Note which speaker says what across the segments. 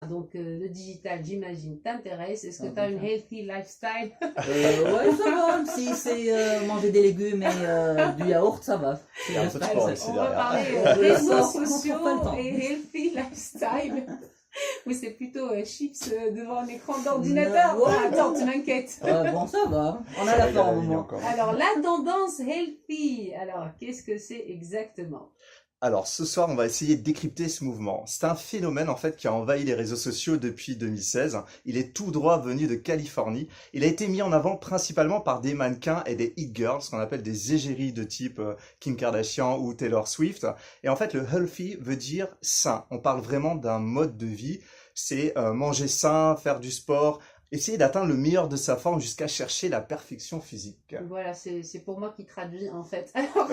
Speaker 1: donc le digital, j'imagine, t'intéresse. Est-ce que tu as une healthy lifestyle?
Speaker 2: Ouais, ça va. Si c'est manger des légumes et du yaourt, ça va.
Speaker 3: Il y a un peu de sport aussi
Speaker 1: On va
Speaker 3: derrière.
Speaker 1: parler réseaux sociaux et healthy lifestyle. Ou c'est plutôt chips devant un écran d'ordinateur?
Speaker 2: Ouais,
Speaker 1: Attends, tu m'inquiètes.
Speaker 2: Bon, ça va. On a la forme au moins.
Speaker 1: Alors, la tendance healthy. Alors, qu'est-ce que c'est exactement?
Speaker 3: Alors, ce soir, on va essayer de décrypter ce mouvement. C'est un phénomène, en fait, qui a envahi les réseaux sociaux depuis 2016. Il est tout droit venu de Californie. Il a été mis en avant principalement par des mannequins et des hit girls, ce qu'on appelle des égéries de type Kim Kardashian ou Taylor Swift. Et en fait, le healthy veut dire sain. On parle vraiment d'un mode de vie. C'est manger sain, faire du sport, essayer d'atteindre le meilleur de sa forme jusqu'à chercher la perfection physique.
Speaker 1: Voilà, c'est pour moi qui traduis en fait. Alors,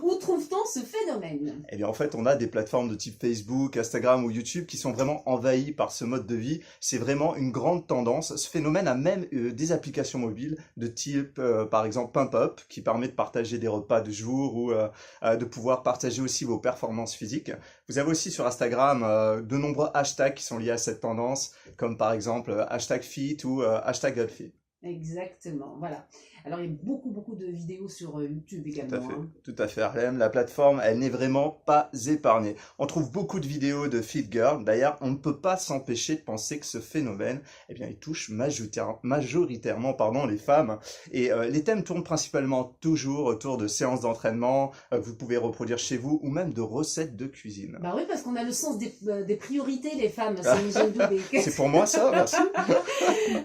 Speaker 1: où trouve-t-on ce phénomène?
Speaker 3: Eh bien, en fait, on a des plateformes de type Facebook, Instagram ou YouTube qui sont vraiment envahies par ce mode de vie. C'est vraiment une grande tendance. Ce phénomène a même des applications mobiles de type, par exemple, Pump Up, qui permet de partager des repas de jour ou de pouvoir partager aussi vos performances physiques. Vous avez aussi sur Instagram de nombreux hashtags qui sont liés à cette tendance, comme par exemple hashtag fit ou hashtag healthy.
Speaker 1: Exactement, voilà. Alors, il y a beaucoup de vidéos sur YouTube également.
Speaker 3: Tout à fait, Harlem. La plateforme, elle n'est vraiment pas épargnée. On trouve beaucoup de vidéos de fit girl. D'ailleurs, on ne peut pas s'empêcher de penser que ce phénomène, eh bien, il touche majoritairement, les femmes. Et les thèmes tournent principalement toujours autour de séances d'entraînement que vous pouvez reproduire chez vous ou même de recettes de cuisine.
Speaker 1: Bah oui, parce qu'on a le sens des priorités, les femmes. C'est
Speaker 3: C'est pour moi ça, merci.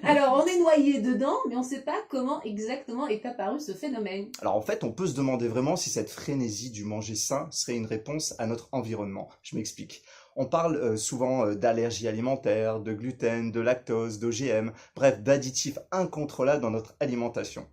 Speaker 1: Alors, on est noyé dedans, mais on ne sait pas comment exactement est apparu ce phénomène.
Speaker 3: Alors en fait, on peut se demander vraiment si cette frénésie du manger sain serait une réponse à notre environnement. Je m'explique. On parle souvent d'allergies alimentaires, de gluten, de lactose, d'OGM, bref, d'additifs incontrôlables dans notre alimentation.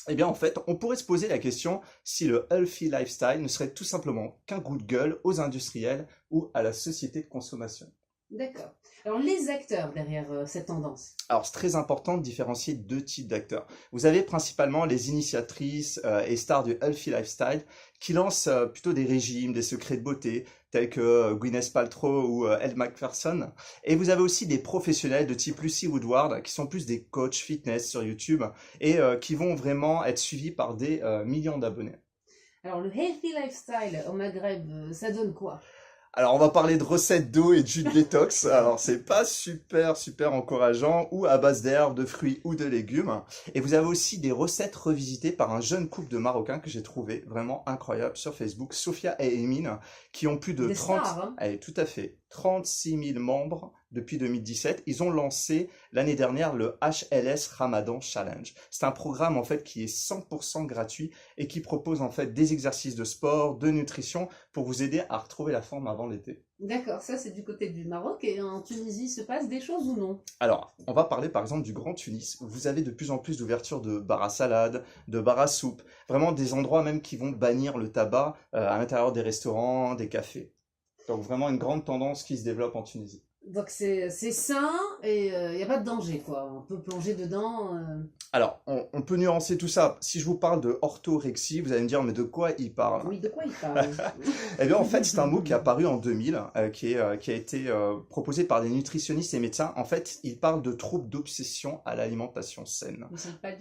Speaker 3: Eh bien en fait, on pourrait se poser la question si le healthy lifestyle ne serait tout simplement qu'un coup de gueule aux industriels ou à la société de consommation.
Speaker 1: D'accord. Alors, les acteurs derrière cette tendance.
Speaker 3: Alors, c'est très important de différencier deux types d'acteurs. Vous avez principalement les initiatrices et stars du healthy lifestyle qui lancent plutôt des régimes, des secrets de beauté, tels que Gwyneth Paltrow ou Elle Macpherson. Et vous avez aussi des professionnels de type Lucy Woodward qui sont plus des coachs fitness sur YouTube et qui vont vraiment être suivis par des millions d'abonnés.
Speaker 1: Alors, le healthy lifestyle au Maghreb, ça donne quoi?
Speaker 3: Alors, on va parler de recettes d'eau et de jus de détox. Alors, c'est pas super encourageant, ou à base d'herbes, de fruits ou de légumes. Et vous avez aussi des recettes revisitées par un jeune couple de Marocains que j'ai trouvé vraiment incroyable sur Facebook, Sophia et Emine, qui ont plus de
Speaker 1: Des
Speaker 3: 30...
Speaker 1: stars, hein.
Speaker 3: Allez, tout à fait. 36 000 membres depuis 2017. Ils ont lancé l'année dernière le HLS Ramadan Challenge. C'est un programme en fait qui est 100% gratuit et qui propose en fait des exercices de sport, de nutrition pour vous aider à retrouver la forme avant l'été.
Speaker 1: D'accord, ça c'est du côté du Maroc. Et en Tunisie, se passe des choses ou non?
Speaker 3: Alors, on va parler par exemple du Grand Tunis. Vous avez de plus en plus d'ouverture de bars à salade, de bars à soupe, vraiment des endroits même qui vont bannir le tabac à l'intérieur des restaurants, des cafés. Donc vraiment une grande tendance qui se développe en Tunisie.
Speaker 1: Donc c'est sain et il n'y a pas de danger, quoi. On peut plonger dedans.
Speaker 3: Alors, on peut nuancer tout ça. Si je vous parle de orthorexie, vous allez me dire, mais de quoi il parle?
Speaker 1: Oui, de quoi il parle?
Speaker 3: Eh bien, en fait, c'est un mot qui est apparu en 2000, qui a été proposé par des nutritionnistes et médecins. En fait, il parle de troubles d'obsession à l'alimentation saine.
Speaker 1: Ils sont pas